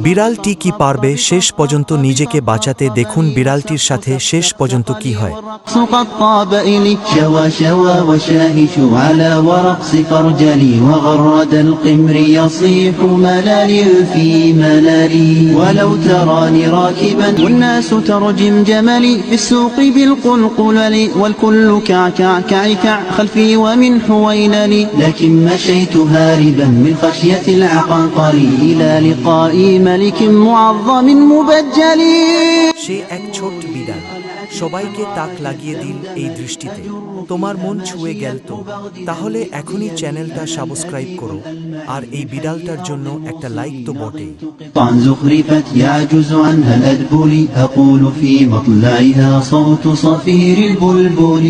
বিড়ালটি কি পারবে শেষ পর্যন্ত নিজেকে বাঁচাতে? দেখুন বিড়ালটির সাথে শেষ পর্যন্ত কি হয়। هاربا من خشية العقاقر إلى لقاء ملك معظم مبجل। সে এক ছোট্ট বিড়াল, সবাইকে তাক লাগিয়ে দিল এই দৃষ্টিতে। তোমার মন ছুঁয়ে গেল তো? তাহলে এখনই চ্যানেলটা সাবস্ক্রাইব করো, আর এই বিড়ালটার জন্য একটা লাইক তো বটেই। زخرفت يعجز عنها الأدبل أقول في مطلعها صوت صفير البلبل।